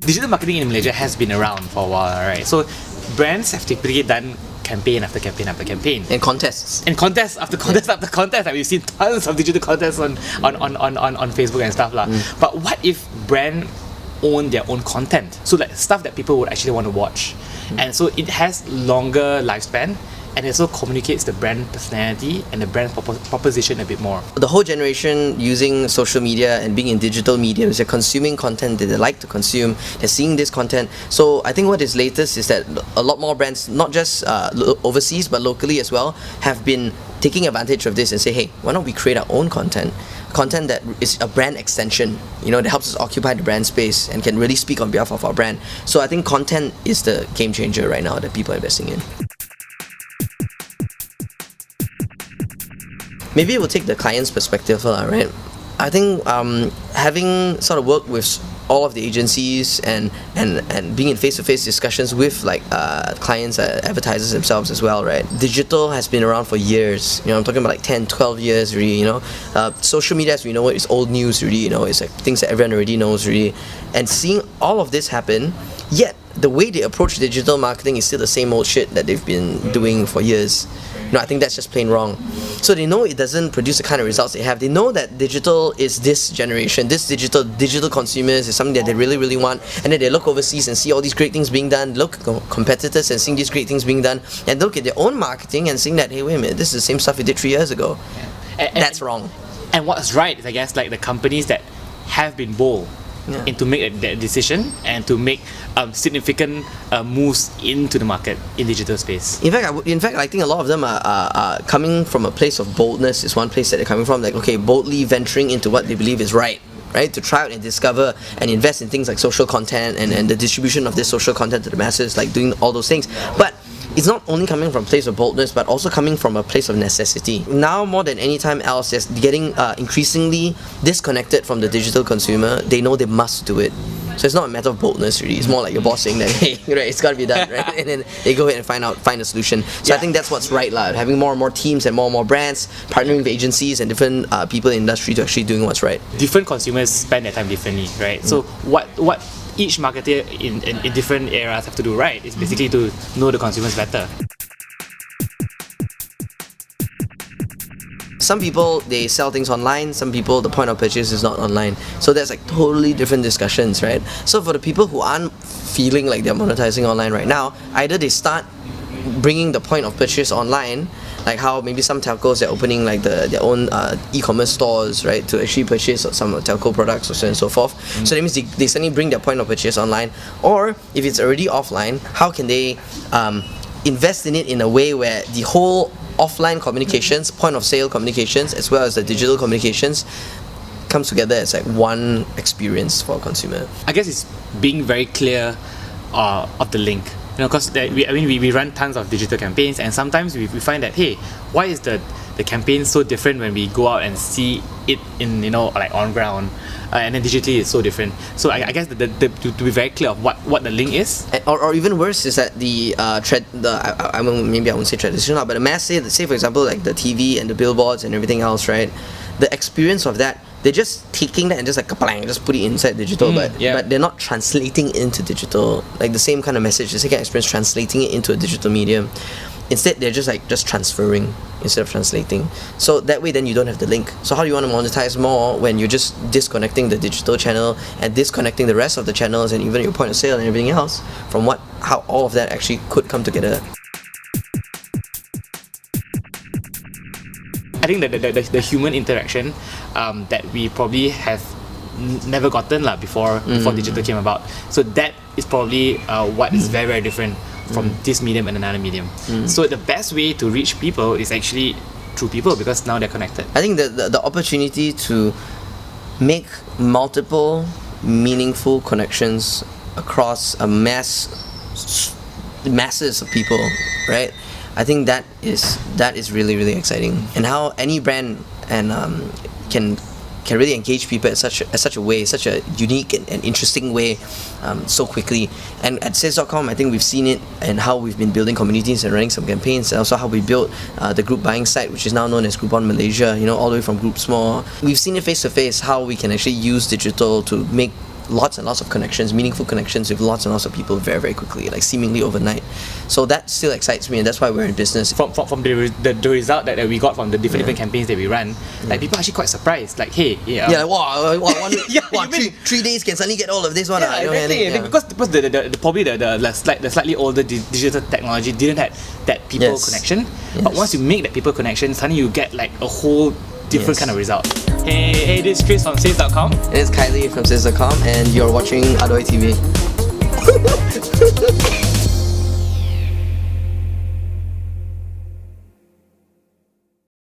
digital marketing in Malaysia has been around for a while, right? So brands have typically done campaign after campaign after campaign. And contests. And contest after contest after contest. Like we've seen tons of digital contests on Facebook and stuff. But what if brand own their own content? So like stuff that people would actually want to watch. And so it has longer lifespan, and it also communicates the brand personality and the brand proposition a bit more. The whole generation using social media and being in digital mediums, they're consuming content that they like to consume, they're seeing this content. So I think what is latest is that a lot more brands, not just overseas but locally as well, have been taking advantage of this and say, hey, why don't we create our own content that is a brand extension, that helps us occupy the brand space and can really speak on behalf of our brand. So I think content is the game changer right now that people are investing in. Maybe we'll take the client's perspective, right? I think having sort of worked with all of the agencies and being in face-to-face discussions with clients, advertisers themselves as well, right? Digital has been around for years. I'm talking about 10, 12 years really. Social media, as we know it, is old news really. It's like things that everyone already knows really. And seeing all of this happen, yet the way they approach digital marketing is still the same old shit that they've been doing for years. I think that's just plain wrong. So they know it doesn't produce the kind of results they have. They know that digital is this generation, this digital consumers is something that they really, really want. And then they look overseas and see all these great things being done, look at competitors and seeing these great things being done, and look at their own marketing and seeing that, hey, wait a minute, this is the same stuff we did 3 years ago. That's wrong. And what's right is, I guess, the companies that have been bold and to make that decision and to make significant moves into the market in digital space. In fact, I think a lot of them are coming from a place of boldness. Is one place that they're coming from, boldly venturing into what they believe is right, to try out and discover and invest in things like social content and the distribution of this social content to the masses, doing all those things. But it's not only coming from a place of boldness, but also coming from a place of necessity. Now, more than any time else, they're getting increasingly disconnected from the digital consumer. They know they must do it. So it's not a matter of boldness, really. It's more like your boss saying that, hey, right, it's got to be done, right? And then they go ahead and find a solution. So I think that's what's right, having more and more teams and more brands, partnering with agencies and different people in the industry to actually doing what's right. Different consumers spend their time differently, right? So what each marketer in different eras have to do right is basically to know the consumers better. Some people, they sell things online, some people, the point of purchase is not online. So that's totally different discussions, right? So for the people who aren't feeling like they're monetizing online right now, either they start bringing the point of purchase online, like how maybe some telcos are opening their own e-commerce stores, right, to actually purchase some telco products or so on and so forth. So that means they suddenly bring their point of purchase online. Or if it's already offline, how can they invest in it in a way where the whole offline communications, point of sale communications, as well as the digital communications comes together as one experience for a consumer. I guess it's being very clear of the link. Because we run tons of digital campaigns, and sometimes we find that, hey, why is the campaign so different when we go out and see it in on ground, and then digitally it's so different. So I guess to be very clear of what the link is, or even worse is that maybe I won't say traditional, but the mass say for example the TV and the billboards and everything else, right? The experience of that, they're just taking that and just just put it inside digital, but they're not translating into digital, the same kind of message, the same kind of experience, translating it into a digital medium. Instead, they're just transferring instead of translating. So that way, then you don't have the link. So how do you want to monetize more when you're just disconnecting the digital channel and disconnecting the rest of the channels and even your point of sale and everything else from how all of that actually could come together? I think that the human interaction that we probably have never gotten before digital came about. So that is probably what is very, very different from this medium and another medium. So the best way to reach people is actually through people, because now they're connected. I think the opportunity to make multiple meaningful connections across a masses of people, right? I think that is really, really exciting, and how any brand can really engage people in such a way, such a unique and interesting way, so quickly. And at Sales.com, I think we've seen it, and how we've been building communities and running some campaigns, and also how we built the group buying site, which is now known as Groupon Malaysia. All the way from Group Small. We've seen it face to face, how we can actually use digital to make lots and lots of connections, meaningful connections with lots and lots of people very, very quickly, like seemingly overnight. So that still excites me, and that's why we're in business. From the result that we got from the different campaigns that we run, like people are actually quite surprised. Like, hey, Yeah, like, wow, Yeah, wow, you mean- three days can suddenly get all of this one. Yeah, exactly. Because probably the slightly older digital technology didn't have that people Yes. connection. Yes. But once you make that people connection, suddenly you get like a whole different Yes. kind of result. Hey, this is Chris from Sales.com. And it's Khailee from Sales.com, and you're watching Adoy TV.